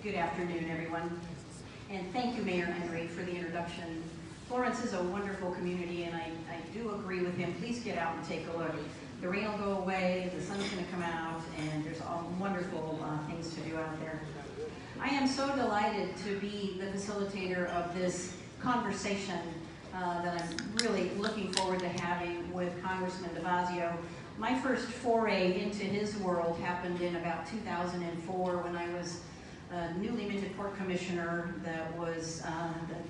Good afternoon, everyone. And thank you, Mayor Henry, for the introduction. Florence is a wonderful community, and I do agree with him. Please get out and take a look. The rain will go away, the sun's going to come out, and there's all wonderful things to do out there. I am so delighted to be the facilitator of this conversation that I'm really looking forward to having with Congressman DeFazio. My first foray into his world happened in about 2004 when I was a newly minted port commissioner that was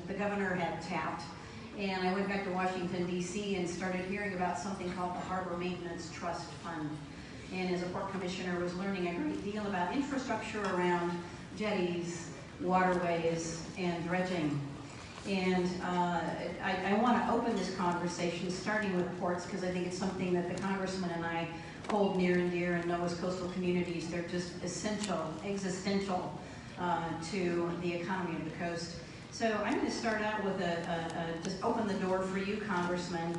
the governor had tapped. And I went back to Washington, D.C. and started hearing about something called the Harbor Maintenance Trust Fund. And as a port commissioner, was learning a great deal about infrastructure around jetties, waterways, and dredging. And I want to open this conversation starting with ports because I think it's something that the Congressman and I hold near and dear and know as coastal communities. They're just essential, existential to the economy of the coast. So I'm going to start out with just open the door for you, Congressman.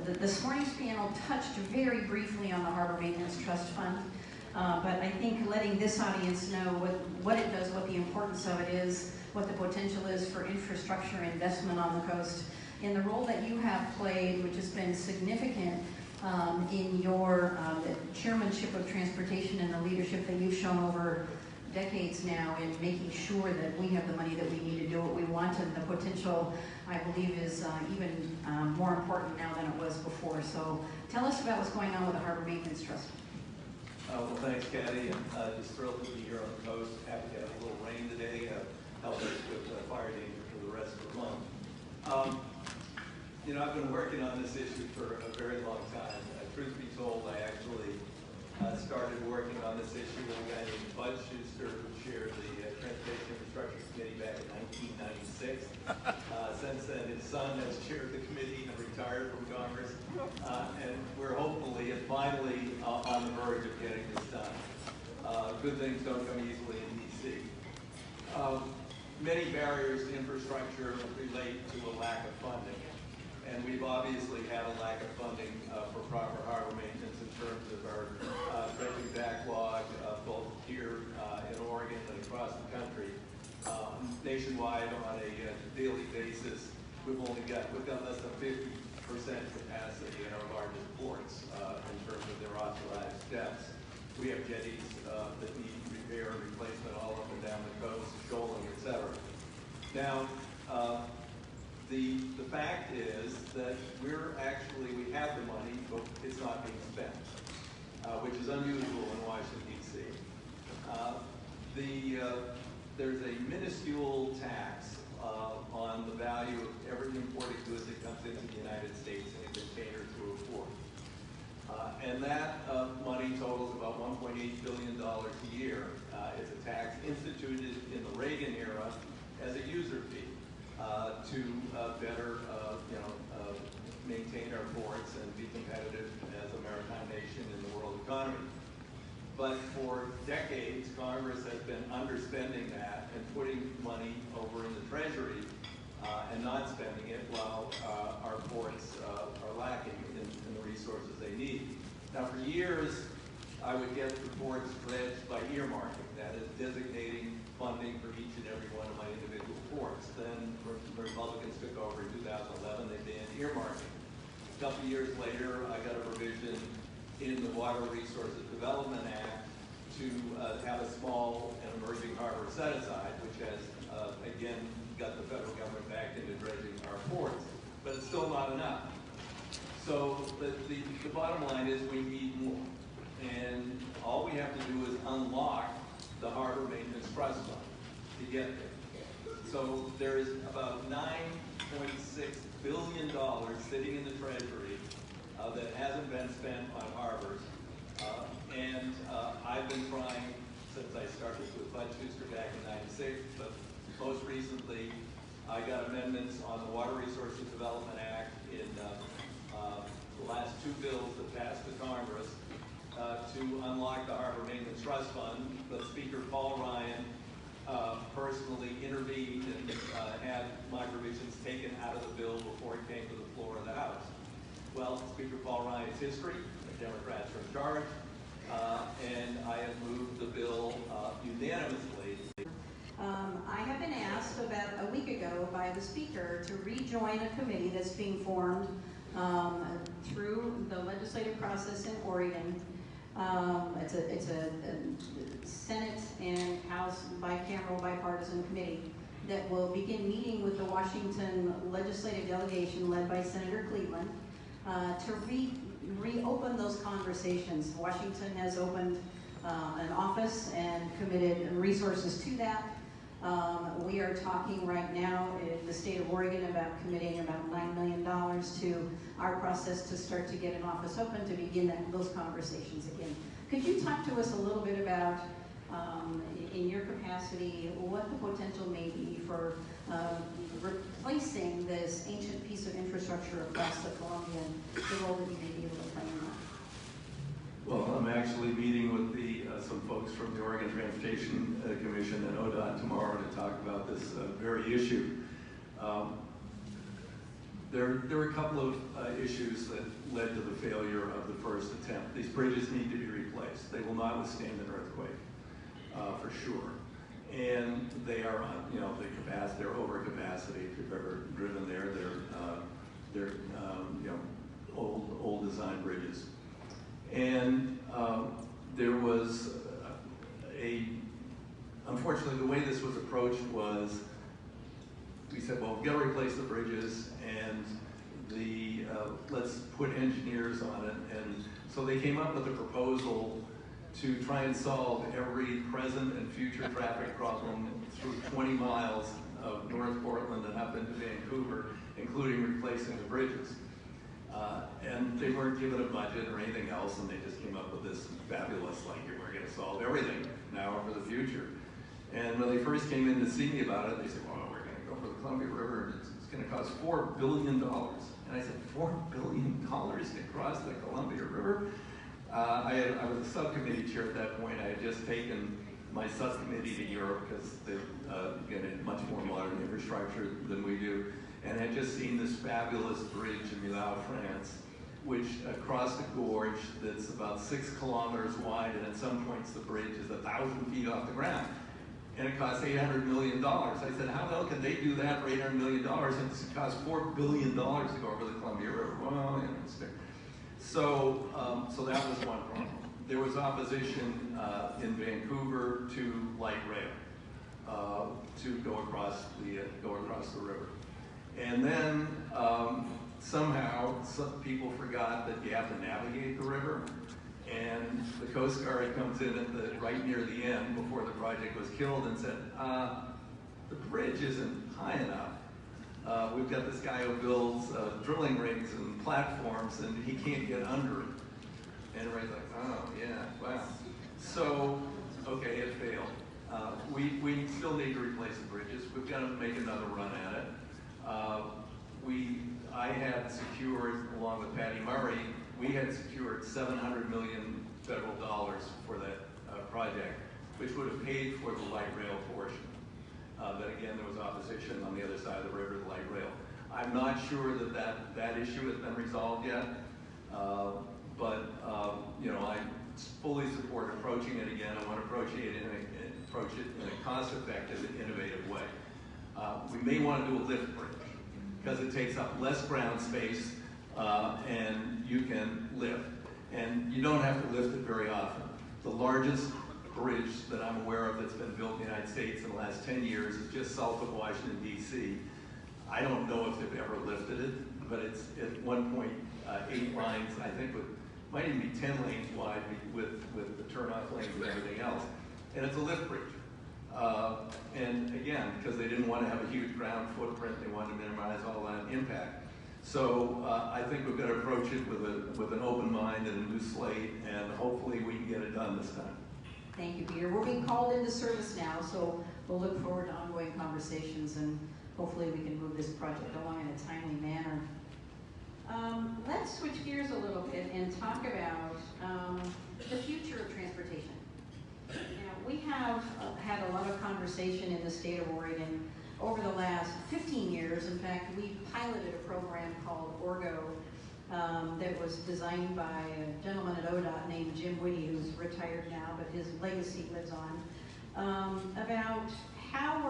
This morning's panel touched very briefly on the Harbor Maintenance Trust Fund, but I think letting this audience know what it does, what the importance of it is, what the potential is for infrastructure investment on the coast, and the role that you have played, which has been significant in your chairmanship of transportation and the leadership that you've shown over decades now in making sure that we have the money that we need to do what we want, and the potential, I believe, is even more important now than it was before. So tell us about what's going on with the Harbor Maintenance Trust. Well, thanks, Caddy. I'm just thrilled to be here on the coast. Happy to have a little rain today. Help us with fire danger for the rest of the month. I've been working on this issue for a very long time. Truth be told, I actually started working on this issue with a guy named Bud Schuster, who chaired the Transportation Infrastructure Committee back in 1996. Since then, his son has chaired the committee and retired from Congress. And we're hopefully and finally on the verge of getting this done. Good things don't come easily in D.C. Many barriers to infrastructure relate to a lack of funding. And we've obviously had a lack of funding for proper harbor maintenance in terms of our dredging backlog, both here in Oregon and across the country. Nationwide, on a daily basis, we've got less than 50% capacity in our largest ports in terms of their authorized depths. We have jetties that need repair and replacement all up and down the coast, shoaling, etc. Now, the fact is that we have the money, but it's not being spent, which is unusual in Washington, D.C. There's a minuscule tax on the value of every imported goods that comes into the United States in a container through a port. And that money totals about $1.8 billion a year. It's a tax instituted in the Reagan era as a user fee to better maintain our ports and be competitive as a maritime nation in the world economy. But for decades, Congress has been underspending that and putting money over in the Treasury and not spending it while our ports are lacking in the resources they need. Now, for years, I would get reports dredged by earmarking, that is, designating funding for each and every one of my individual ports. Then, when the Republicans took over in 2011, they banned earmarking. A couple of years later, I got a provision in the Water Resources Development Act to have a small and emerging harbor set-aside, which has, again, got the federal government back into dredging our ports. But it's still not enough. So the bottom line is we need more. And all we have to do is unlock the Harbor Maintenance Trust Fund to get there. So there is about $9.6 billion sitting in the Treasury that hasn't been spent on harbors. I've been trying since I started with Bud Schuster back in '96, but most recently I got amendments on the Water Resources Development Act in the last two bills that passed the Congress to unlock the Harbor Maintenance Trust Fund, but Speaker Paul Ryan personally intervened and had my provisions taken out of the bill before it came to the floor of the House. Well, Speaker Paul Ryan's history, the Democrats are in charge, and I have moved the bill unanimously I have been asked about a week ago by the speaker to rejoin a committee that's being formed through the legislative process in Oregon. It's a Senate and House bicameral bipartisan committee that will begin meeting with the Washington legislative delegation led by Senator Cleveland to reopen those conversations. Washington has opened an office and committed resources to that. We are talking right now in the state of Oregon about committing about $9 million to our process to start to get an office open to begin those conversations again. Could you talk to us a little bit about, in your capacity, what the potential may be for replacing this ancient piece of infrastructure across the Columbia and the role that you may be able to play in that? Well, I'm actually meeting with some folks from the Oregon Transportation Commission and ODOT tomorrow to talk about this very issue. There are a couple of issues that led to the failure of the first attempt. These bridges need to be replaced. They will not withstand an earthquake, for sure. And they are, they're over capacity. If you've ever driven there, they're old design bridges. And there was unfortunately, the way this was approached was, we said, well, we've got to replace the bridges, and let's put engineers on it. And so they came up with a proposal to try and solve every present and future traffic problem through 20 miles of North Portland and up into Vancouver, including replacing the bridges. And they weren't given a budget or anything else, and they just came up with this fabulous, we're going to solve everything now or for the future. And when they first came in to see me about it, they said, well, we're going to go for the Columbia River, and it's going to cost $4 billion. And I said, $4 billion to cross the Columbia River? I was a subcommittee chair at that point. I had just taken my subcommittee to Europe because they've got much more modern infrastructure than we do, and had just seen this fabulous bridge in Millau, France, which across the gorge that's about 6 kilometers wide, and at some points the bridge is 1,000 feet off the ground. And it costs $800 million. I said, how the hell can they do that for $800 million and it costs $4 billion to go over the Columbia River? Well, it's fair. So that was one problem. There was opposition in Vancouver to light rail to go across the river. And then somehow some people forgot that you have to navigate the river. And the Coast Guard comes in right near the end before the project was killed and said, the bridge isn't high enough. We've got this guy who builds drilling rigs and platforms, and he can't get under it. And everybody's like, oh, yeah, wow. So, okay, it failed. We still need to replace the bridges. We've got to make another run at it. I had secured, along with Patty Murray, we had secured $700 million federal dollars for that project, which would have paid for the light rail portion. But again, there was opposition on the other side of the river, the light rail. I'm not sure that issue has been resolved yet, but I fully support approaching it again. I want to approach it in a cost-effective and innovative way. We may want to do a lift bridge because it takes up less ground space and you can lift. And you don't have to lift it very often. The largest bridge that I'm aware of that's been built in the United States in the last 10 years is just south of Washington, D.C. I don't know if they've ever lifted it, but it's at one point 8 lines, I think might even be 10 lanes wide with the turnoff lanes and everything else. And it's a lift bridge. And again, because they didn't want to have a huge ground footprint, they wanted to minimize all that impact. So I think we've got to approach it with an open mind and a new slate, and hopefully we can get it done this time. Thank you, Peter. We're being called into service now, so we'll look forward to ongoing conversations, and hopefully we can move this project along in a timely manner. Let's switch gears a little bit and talk about the future of transportation. We have had a lot of conversation in the state of Oregon over the last 15 years. In fact, we piloted a program called Orgo that was designed by a gentleman at ODOT named Jim Whitty, who's retired now, but his legacy lives on, about how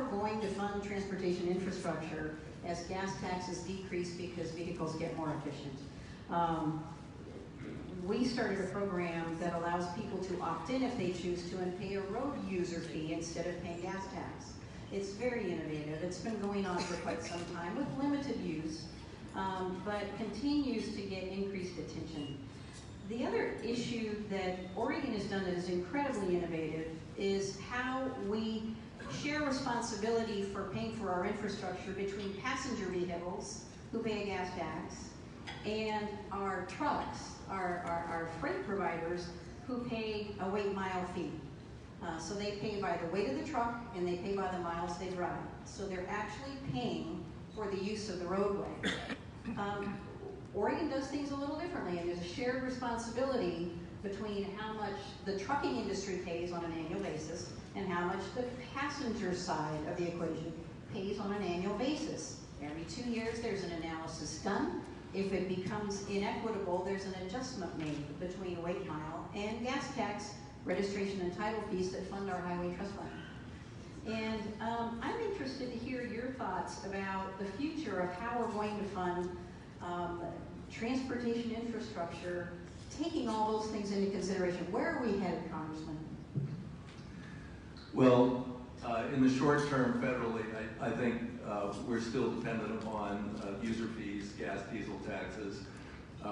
infrastructure as gas taxes decrease because vehicles get more efficient. We started a program that allows people to opt in if they choose to and pay a road user fee instead of paying gas tax. It's very innovative. It's been going on for quite some time with limited use, but continues to get increased attention. The other issue that Oregon has done that is incredibly innovative is how we share responsibility for paying for our infrastructure between passenger vehicles, who pay a gas tax, and our trucks, our freight providers, who pay a weight mile fee. So they pay by the weight of the truck and they pay by the miles they drive. So they're actually paying for the use of the roadway. Oregon does things a little differently, and there's a shared responsibility between how much the trucking industry pays on an annual basis and how much the passenger side of the equation pays on an annual basis. Every 2 years there's an analysis done. If it becomes inequitable, there's an adjustment made between weight mile and gas tax, registration and title fees that fund our highway trust fund. And I'm interested to hear your thoughts about the future of how we're going to fund transportation infrastructure, taking all those things into consideration. Where are we headed, Congressman? Well, in the short term, federally, I think we're still dependent upon user fees, gas, diesel taxes,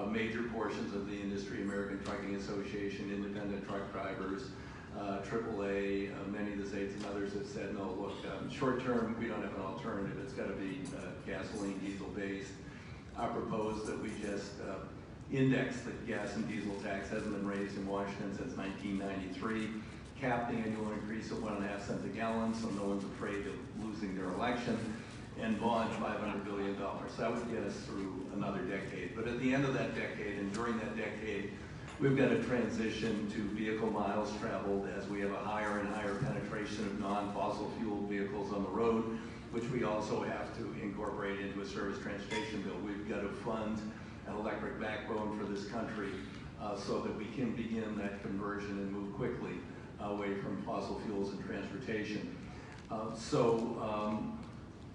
major portions of the industry, American Trucking Association, independent truck drivers, AAA, many of the states and others have said, no, look, short term, we don't have an alternative. It's got to be gasoline, diesel based. I propose that we just index the gas and diesel tax. Hasn't been raised in Washington since 1993. Cap the annual increase at 1.5 cents a gallon, so no one's afraid of losing their election, and bond $500 billion. That would get us through another decade. But at the end of that decade, and during that decade, we've got to transition to vehicle miles traveled as we have a higher and higher penetration of non-fossil fuel vehicles on the road, which we also have to incorporate into a service transportation bill. We've got to fund an electric backbone for this country so that we can begin that conversion and move quickly away from fossil fuels and transportation.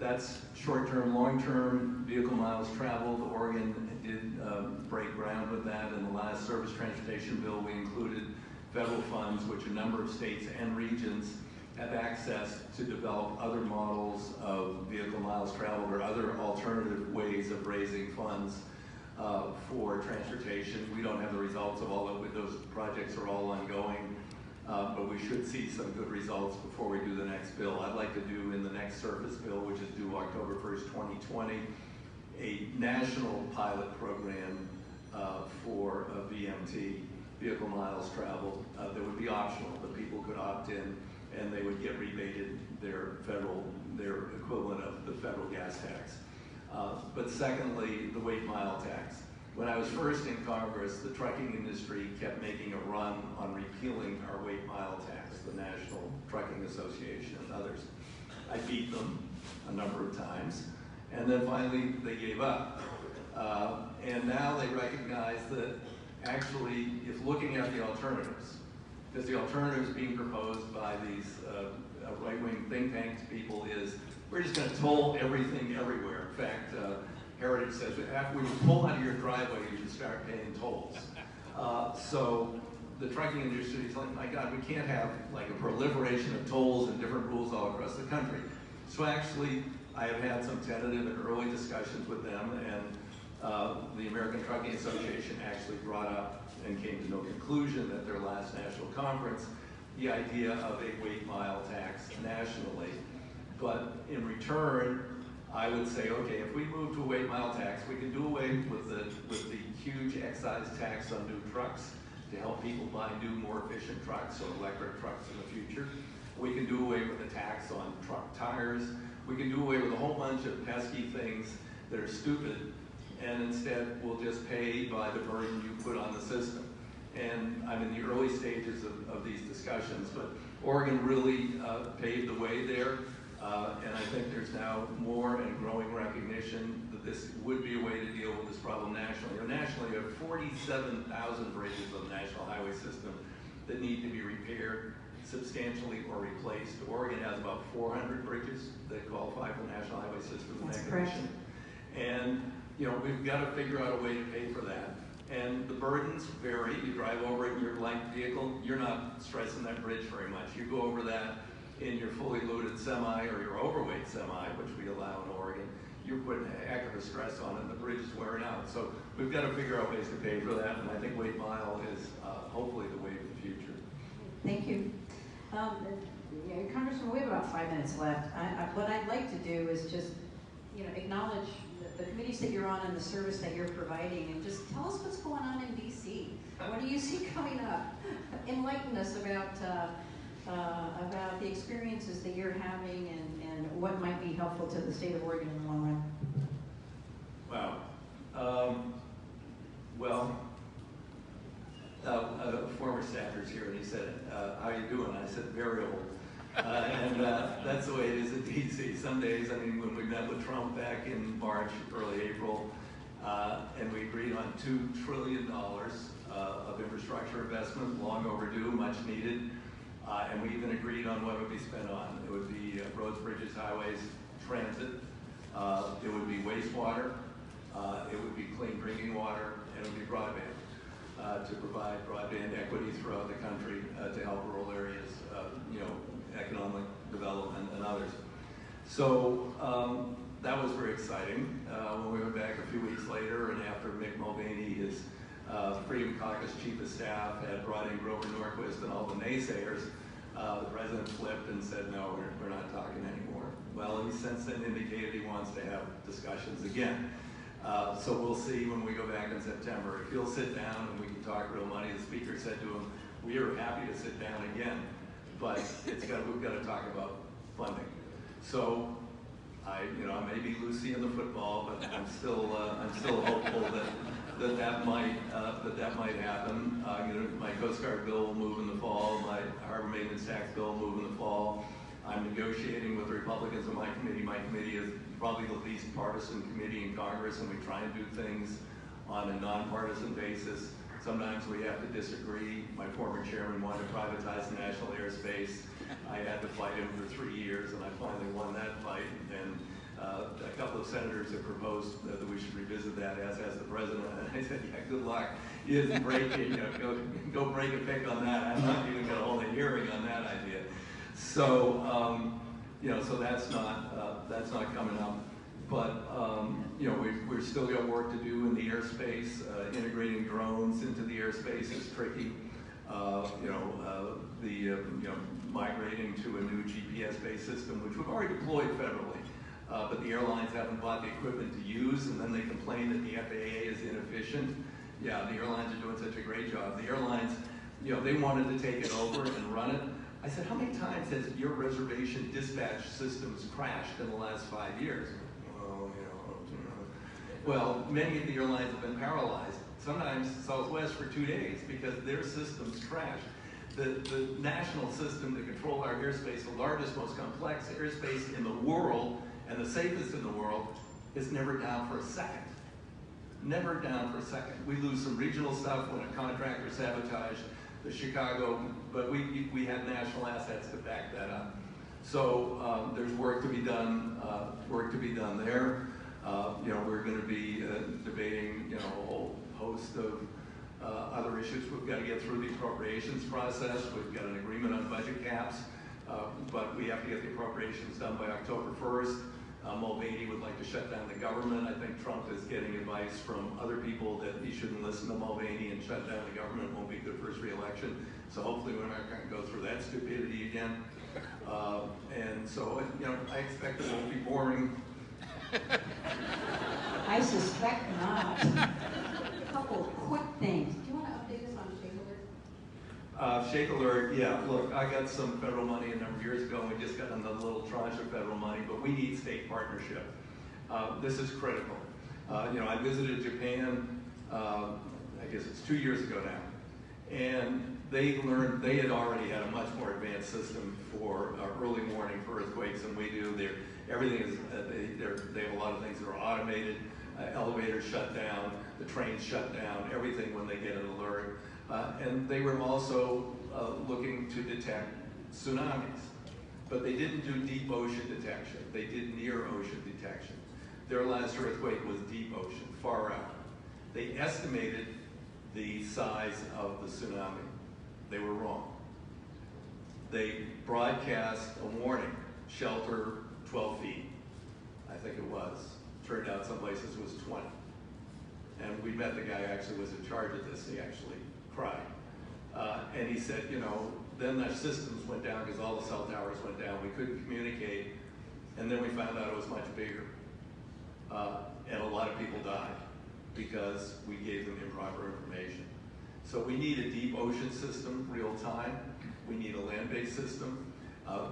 That's short-term. Long-term, vehicle miles traveled. Oregon did break ground with that. In the last service transportation bill, we included federal funds, which a number of states and regions have access to develop other models of vehicle miles traveled or other alternative ways of raising funds for transportation. We don't have the results of all of it. Those projects are all ongoing. But we should see some good results before we do the next bill. I'd like to do in the next service bill, which is due October 1st, 2020, a national pilot program for a VMT, vehicle miles traveled, that would be optional, that people could opt in and they would get rebated their equivalent of the federal gas tax. But secondly, the weight mile tax. When I was first in Congress, the trucking industry kept making a run on repealing our weight mile tax, the National Trucking Association and others. I beat them a number of times, and then finally they gave up. And now they recognize that actually, if looking at the alternatives, because the alternatives being proposed by these right-wing think tanks people is, we're just going to toll everything everywhere. In fact, Heritage says that after you pull out of your driveway, you should start paying tolls. So the trucking industry is like, my God, we can't have like a proliferation of tolls and different rules all across the country. So actually, I have had some tentative and early discussions with them, and the American Trucking Association actually brought up and came to no conclusion at their last national conference the idea of a weight mile tax nationally. But in return, I would say, okay, if we move to a weight mile tax, we can do away with the huge excise tax on new trucks to help people buy new, more efficient trucks or electric trucks in the future. We can do away with the tax on truck tires. We can do away with a whole bunch of pesky things that are stupid, and instead we'll just pay by the burden you put on the system. And I'm in the early stages of these discussions, but Oregon really paved the way there. And I think there's now more and growing recognition that this would be a way to deal with this problem nationally. You know, nationally, you have 47,000 bridges on the national highway system that need to be repaired. substantially or replaced. Oregon has about 400 bridges that qualify for the National Highway System recognition. And we've got to figure out a way to pay for that. And the burdens vary. You drive over it in your light vehicle, you're not stressing that bridge very much. You go over that in your fully loaded semi or your overweight semi, which we allow in Oregon, you're putting a heck of a stress on it, and the bridge is wearing out. So we've got to figure out ways to pay for that, and I think weight mile is hopefully the way of the future. Thank you. Congressman, we have about 5 minutes left. What I'd like to do is just acknowledge the committees that you're on and the service that you're providing, and just tell us what's going on in DC. What do you see coming up? Enlighten us about the experiences that you're having and what might be helpful to the state of Oregon in the long run. Wow. A former staffer's here, and he said, how you doing? I said, very old. And that's the way it is in DC. Some days, when we met with Trump back in March, early April, and we agreed on $2 trillion of infrastructure investment, long overdue, much needed. And we even agreed on what it would be spent on. It would be roads, bridges, highways, transit. It would be wastewater. It would be clean drinking water, and it would be broadband. To provide broadband equity throughout the country to help rural areas, economic development and others. So that was very exciting. When we went back a few weeks later, and after Mick Mulvaney, his Freedom Caucus chief of staff, had brought in Grover Norquist and all the naysayers, the president flipped and said, no, we're not talking anymore. Well, he since then indicated he wants to have discussions again. So we'll see when we go back in September. If he'll sit down and we can talk real money, the speaker said to him, we are happy to sit down again, but we've got to talk about funding. So I may be Lucy in the football, but I'm still hopeful that might happen. My Coast Guard bill will move in the fall. My harbor maintenance tax bill will move in the fall. I'm negotiating with the Republicans on my committee. My committee is probably the least partisan committee in Congress, and we try and do things on a nonpartisan basis. Sometimes we have to disagree. My former chairman wanted to privatize the national airspace. I had to fight him for 3 years, and I finally won that fight. And a couple of senators have proposed that we should revisit that, as has the president. And I said, yeah, good luck. He isn't breaking, go break a pick on that. I'm not even going to hold a hearing on that idea. So, so that's not coming up. But, we've still got work to do in the airspace. Integrating drones into the airspace is tricky. Migrating to a new GPS-based system, which we've already deployed federally, but the airlines haven't bought the equipment to use, and then they complain that the FAA is inefficient. Yeah, the airlines are doing such a great job. The airlines, they wanted to take it over and run it. I said, how many times has your reservation dispatch systems crashed in the last 5 years? Well, many of the airlines have been paralyzed, sometimes Southwest for 2 days, because their systems crashed. The national system to control our airspace, the largest, most complex airspace in the world, and the safest in the world, is never down for a second. Never down for a second. We lose some regional stuff when a contractor sabotaged the Chicago, but we had national assets to back that up. So there's work to be done. There. We're going to be debating, a whole host of other issues. We've got to get through the appropriations process. We've got an agreement on budget caps, but we have to get the appropriations done by October 1st. Mulvaney would like to shut down the government. I think Trump is getting advice from other people that he shouldn't listen to Mulvaney, and shut down the government won't be good for his re-election. So hopefully we're not going to go through that stupidity again. And so, I expect it won't be boring. I suspect not. A couple of quick things. Do you want to update us on Shake Alert? Shake Alert, yeah. Look, I got some federal money a number of years ago, and we just got another little tranche of federal money, but we need state partnership. This is critical. I visited Japan, I guess it's 2 years ago now, and they had already had a much more advanced system for early warning for earthquakes than we do. Everything is, they have a lot of things that are automated. Elevators shut down, the trains shut down, everything when they get an alert. And they were also looking to detect tsunamis, but they didn't do deep ocean detection. They did near ocean detection. Their last earthquake was deep ocean, far out. They estimated the size of the tsunami. They were wrong. They broadcast a warning, shelter 12 feet, I think it was. Turned out some places it was 20. And we met the guy who actually was in charge of this. He actually cried. And he said, you know, then our systems went down because all the cell towers went down. We couldn't communicate. And then we found out it was much bigger. And a lot of people died because we gave them improper information. So we need a deep ocean system, real time. We need a land-based system.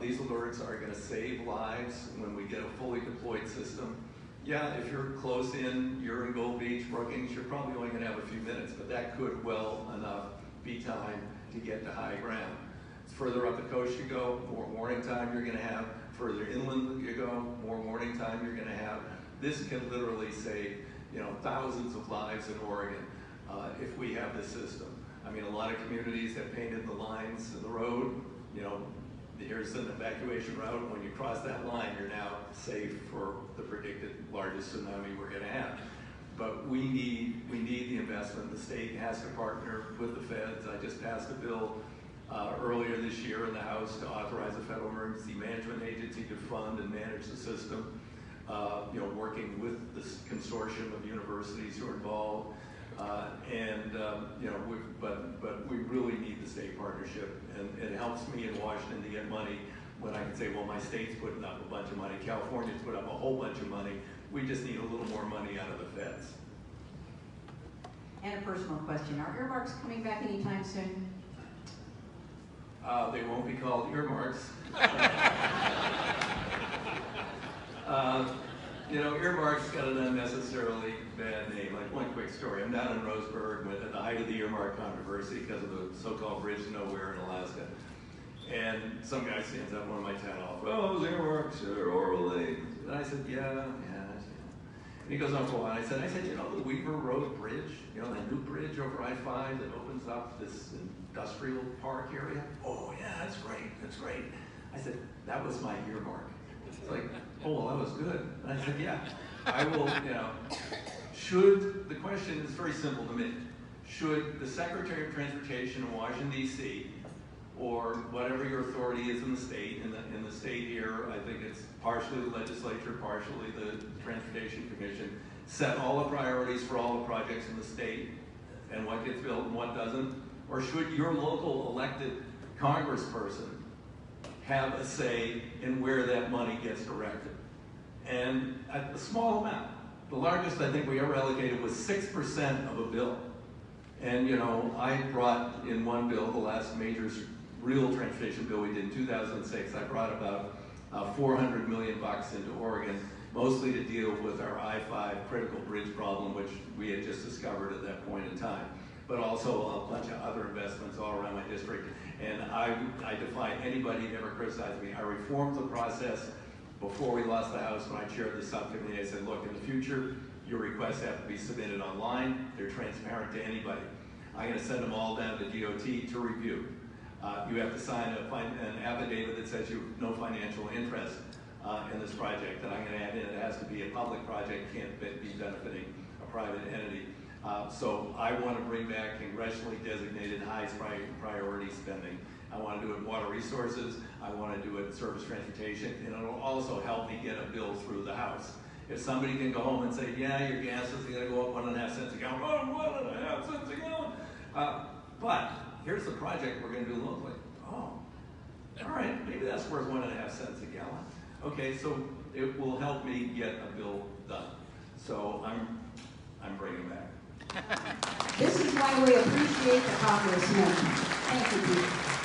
These alerts are going to save lives when we get a fully deployed system. Yeah, if you're close in, you're in Gold Beach, Brookings, you're probably only going to have a few minutes, but that could well enough be time to get to high ground. Further up the coast you go, more warning time you're going to have. Further inland you go, more warning time you're going to have. This can literally save, you know, thousands of lives in Oregon if we have this system. I mean, a lot of communities have painted the lines in the road. You know, here's an evacuation route. When you cross that line, you're now safe for the predicted largest tsunami we're going to have. But we need the investment. The state has to partner with the feds. I just passed a bill earlier this year in the House to authorize a federal emergency management agency to fund and manage the system. You know, working with this consortium of universities who are involved. You know, but we really need the state partnership, and it helps me in Washington to get money when I can say, well, my state's putting up a bunch of money, California's put up a whole bunch of money. We just need a little more money out of the feds. And a personal question, are earmarks coming back anytime soon? They won't be called earmarks. You know, earmarks got an unnecessarily bad name. Like one quick story, I'm down in Roseburg at the height of the earmark controversy because of the so-called bridge to nowhere in Alaska. And some guy stands up in one of my town halls, well, those earmarks are orally. And I said, yeah. And he goes on for a while. I said, you know the Weaver Road Bridge? You know, that new bridge over I-5 that opens up this industrial park area? Oh, yeah, that's great. I said, that was my earmark. It's like, oh, well, that was good. And I said, yeah, I will, you know, the question is very simple to me. Should the Secretary of Transportation in Washington, D.C., or whatever your authority is in the state, in the state here, I think it's partially the legislature, partially the Transportation Commission, set all the priorities for all the projects in the state and what gets built and what doesn't? Or should your local elected congressperson have a say in where that money gets directed? And at a small amount, the largest I think we ever allocated was 6% of a bill. And you know, I brought in one bill, the last major real transportation bill we did in 2006, I brought about $400 million into Oregon, mostly to deal with our I-5 critical bridge problem, which we had just discovered at that point in time, but also a bunch of other investments all around my district. And I defy anybody to ever criticize me. I reformed the process before we lost the House when I chaired the subcommittee. I said, look, in the future, your requests have to be submitted online. They're transparent to anybody. I'm going to send them all down to DOT to review. You have to sign an affidavit that says you have no financial interest in this project. And I'm going to add in it has to be a public project, can't be benefiting a private entity. So I want to bring back congressionally designated high priority spending. I want to do it in water resources. I want to do it in surface transportation. And it'll also help me get a bill through the House. If somebody can go home and say, yeah, your gas is going to go up 1.5 cents a gallon. Oh, 1.5 cents a gallon. But here's the project we're going to do locally. Oh, all right, maybe that's worth 1.5 cents a gallon. Okay, so it will help me get a bill done. So I'm bringing back. This is why we appreciate the Congressman. Thank you, Pete.